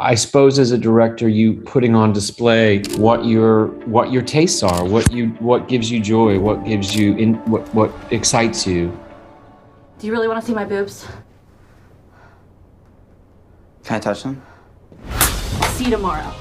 I suppose as a director, you putting on display what your tastes are, what gives you joy, what excites you. Do you really want to see my boobs? Can I touch them? See you tomorrow.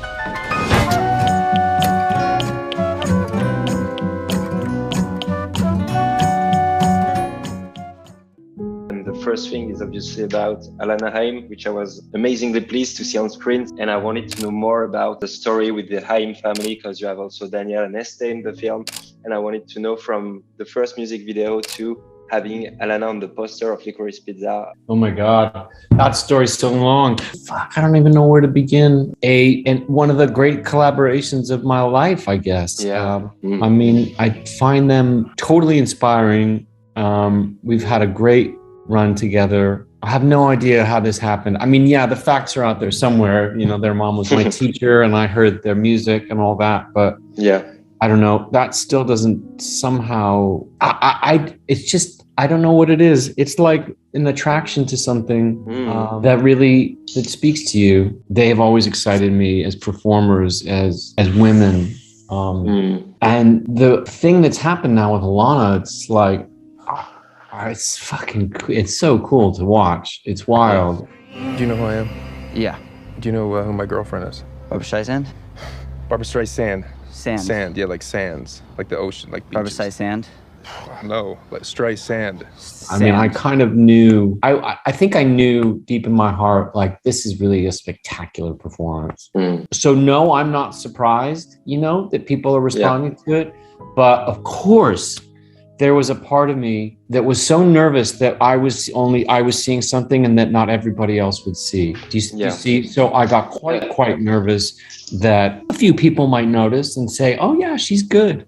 The first thing is obviously about Alana Haim, which I was amazingly pleased to see on screen. And I wanted to know more about the story with the Haim family, because you have also Daniel and Estee in the film. And I wanted to know from the first music video to having Alana on the poster of Licorice Pizza. Oh my God, that story's so long. Fuck, I don't even know where to begin. And one of the great collaborations of my life, I guess. Yeah. I mean, I find them totally inspiring. We've had a great run together. I have no idea how this happened. I mean, yeah, the facts are out there somewhere. You know, their mom was my teacher and I heard their music and all that, but yeah, I don't know. That still doesn't somehow, it's just, I don't know what it is. It's like an attraction to something that speaks to you. They have always excited me as performers, as women. And the thing that's happened now with Alana, it's like, it's so cool to watch. It's wild. Do you know who I am? Yeah. Do you know who my girlfriend is? Barbra Streisand? Barbra Streisand. Sand. Yeah, like sands, like the ocean, like beaches. Barbra Streisand? No, like Streisand. I mean, I kind of knew, I think I knew deep in my heart, like, this is really a spectacular performance. So no, I'm not surprised, you know, that people are responding to it. But of course, there was a part of me that was so nervous that I was seeing something and that not everybody else would see. Do you see? So I got quite nervous that a few people might notice and say, oh yeah, she's good,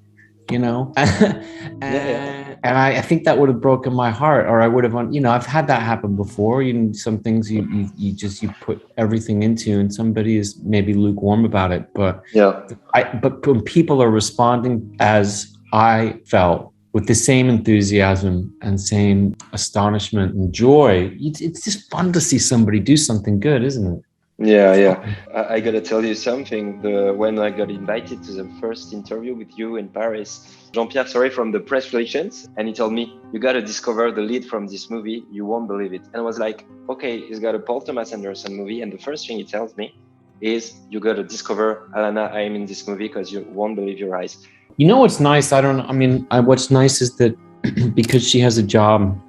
you know? And I think that would have broken my heart, or I would have, you know, I've had that happen before. You know, some things you put everything into and somebody is maybe lukewarm about it. But but when people are responding as I felt, with the same enthusiasm and same astonishment and joy, it's just fun to see somebody do something good, isn't it? Yeah. I gotta tell you something. When I got invited to the first interview with you in Paris, Jean-Pierre, from the press relations, and he told me, you gotta discover the lead from this movie. You won't believe it. And I was like, okay, he's got a Paul Thomas Anderson movie. And the first thing he tells me is, you gotta discover Alana Haim in this movie because you won't believe your eyes. You know what's nice? What's nice is that because she has a job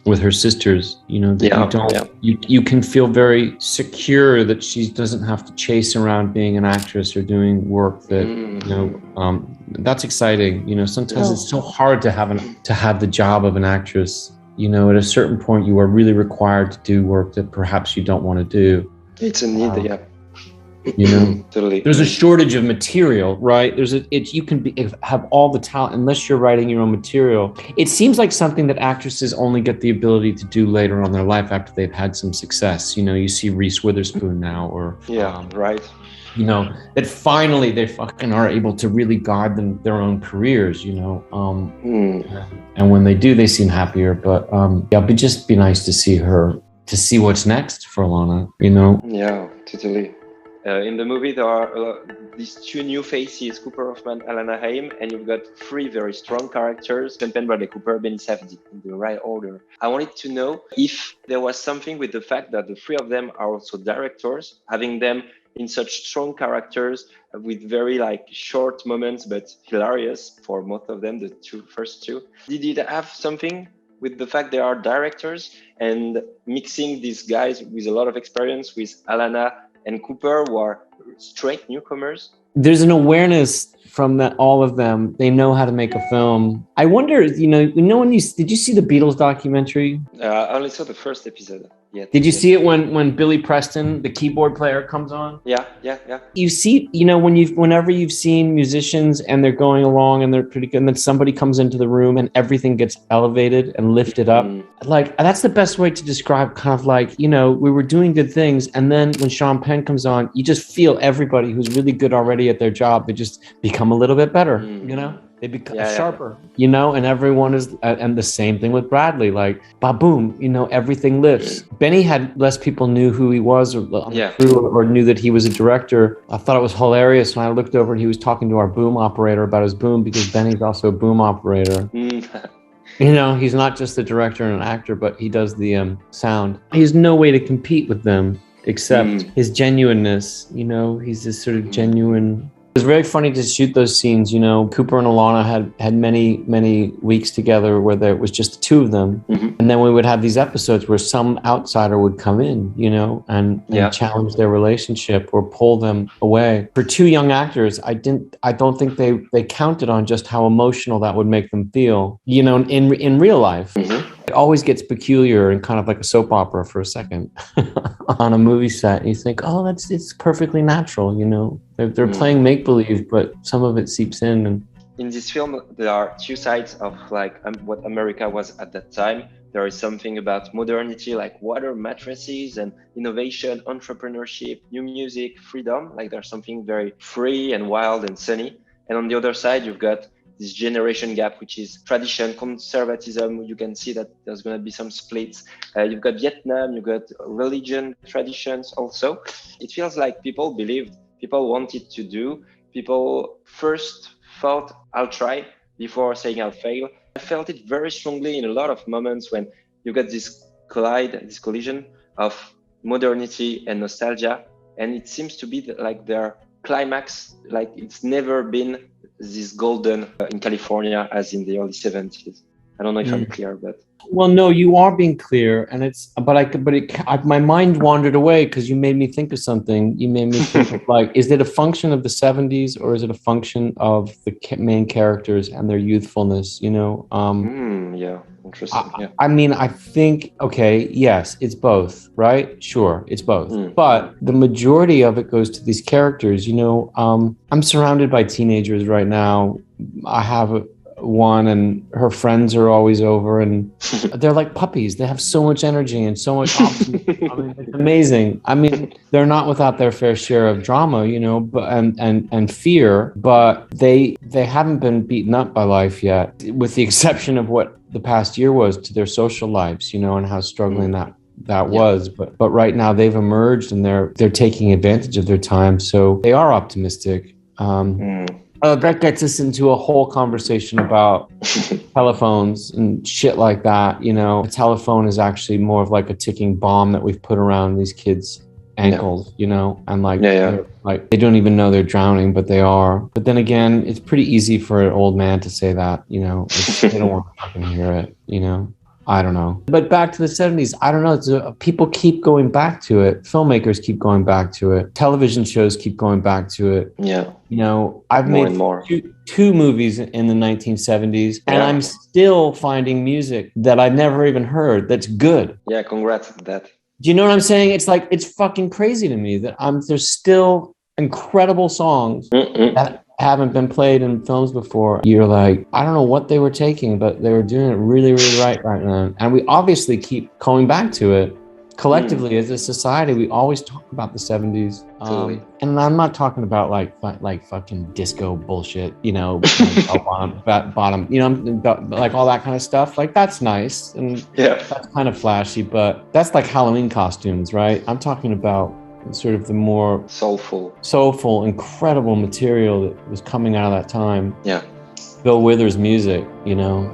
with her sisters, you know, that you can feel very secure that she doesn't have to chase around being an actress or doing work that, you know, that's exciting. You know, sometimes it's so hard to have the job of an actress. You know, at a certain point, you are really required to do work that perhaps you don't want to do. It's a need, You know, totally. There's a shortage of material, right? You can have all the talent unless you're writing your own material. It seems like something that actresses only get the ability to do later on in their life after they've had some success. You know, you see Reese Witherspoon now, or right. You know, that finally they fucking are able to really guide their own careers. You know, and when they do, they seem happier. But it'd just be nice to see what's next for Alana. You know? Yeah, totally. In the movie, there are these two new faces, Cooper Hoffman, Alana Haim, and you've got three very strong characters, Sean Penn, Bradley Cooper, Benny Safdie, in the right order. I wanted to know if there was something with the fact that the three of them are also directors, having them in such strong characters with very short moments, but hilarious for most of them, the first two. Did it have something with the fact they are directors and mixing these guys with a lot of experience with Alana and Cooper, who are straight newcomers? There's an awareness from all of them. They know how to make a film. I wonder, did you see the Beatles documentary? I only saw the first episode. Did you see it when Billy Preston, the keyboard player, comes on? Yeah. You see, whenever you've seen musicians and they're going along and they're pretty good, and then somebody comes into the room and everything gets elevated and lifted up. That's the best way to describe we were doing good things, and then when Sean Penn comes on, you just feel everybody who's really good already at their job, they just become a little bit better, you know? They become sharper, you know, and everyone is, and the same thing with Bradley, like, ba-boom, you know, everything lifts. Benny had less people knew who he was or knew that he was a director. I thought it was hilarious when I looked over and he was talking to our boom operator about his boom, because Benny's also a boom operator. You know, he's not just a director and an actor, but he does the sound. He has no way to compete with them except his genuineness, you know, he's this sort of genuine. It was very funny to shoot those scenes, you know. Cooper and Alana had many weeks together where there was just the two of them. And then we would have these episodes where some outsider would come in, you know, and challenge their relationship or pull them away. For two young actors, I don't think they counted on just how emotional that would make them feel, you know, in real life. It always gets peculiar and kind of like a soap opera for a second on a movie set. And you think, oh, it's perfectly natural, you know. They're playing make-believe, but some of it seeps in. And in this film, there are two sides of like what America was at that time. There is something about modernity, like water mattresses and innovation, entrepreneurship, new music, freedom. Like there's something very free and wild and sunny. And on the other side, you've got this generation gap, which is tradition, conservatism. You can see that there's going to be some splits. You've got Vietnam, you've got religion, traditions also. It feels like people believed, people wanted to do, people first thought, I'll try before saying I'll fail. I felt it very strongly in a lot of moments when you got this collision of modernity and nostalgia. And it seems to be like their climax, like it's never been this golden in California as in the early 70s. I don't know if I'm clear, but well, no, you are being clear, and my mind wandered away because you made me think of something. You made me think of like, is it a function of the 70s or is it a function of the main characters and their youthfulness? You know, yeah, interesting. I mean, I think yes, it's both, right? Sure, it's both, but the majority of it goes to these characters. You know, I'm surrounded by teenagers right now. I have one, and her friends are always over, and they're like puppies. They have so much energy and so much optimism. I mean, it's amazing. I mean, they're not without their fair share of drama, you know, but and fear, but they haven't been beaten up by life yet, with the exception of what the past year was to their social lives, you know, and how struggling that was. But right now they've emerged and they're taking advantage of their time, so they are optimistic. That gets us into a whole conversation about telephones and shit like that. You know, a telephone is actually more of like a ticking bomb that we've put around these kids' ankles, you know, and like, like they don't even know they're drowning, but they are. But then again, it's pretty easy for an old man to say that, you know, they don't want to fucking hear it, you know. I don't know. But back to the 70s, I don't know. People keep going back to it. Filmmakers keep going back to it. Television shows keep going back to it. Yeah. You know, I've made two movies in the 1970s, and I'm still finding music that I've never even heard that's good. Yeah, congrats on that. Do you know what I'm saying? It's like, it's fucking crazy to me that there's still incredible songs that haven't been played in films before. You're like, I don't know what they were taking, but they were doing it really, really right now. And we obviously keep going back to it. Collectively, as a society, we always talk about the 70s. And I'm not talking about like fucking disco bullshit, you know, bottom, you know, like all that kind of stuff. Like, that's nice. And that's kind of flashy, but that's like Halloween costumes, right? I'm talking about sort of the more soulful, incredible material that was coming out of that time. Yeah. Bill Withers music, you know.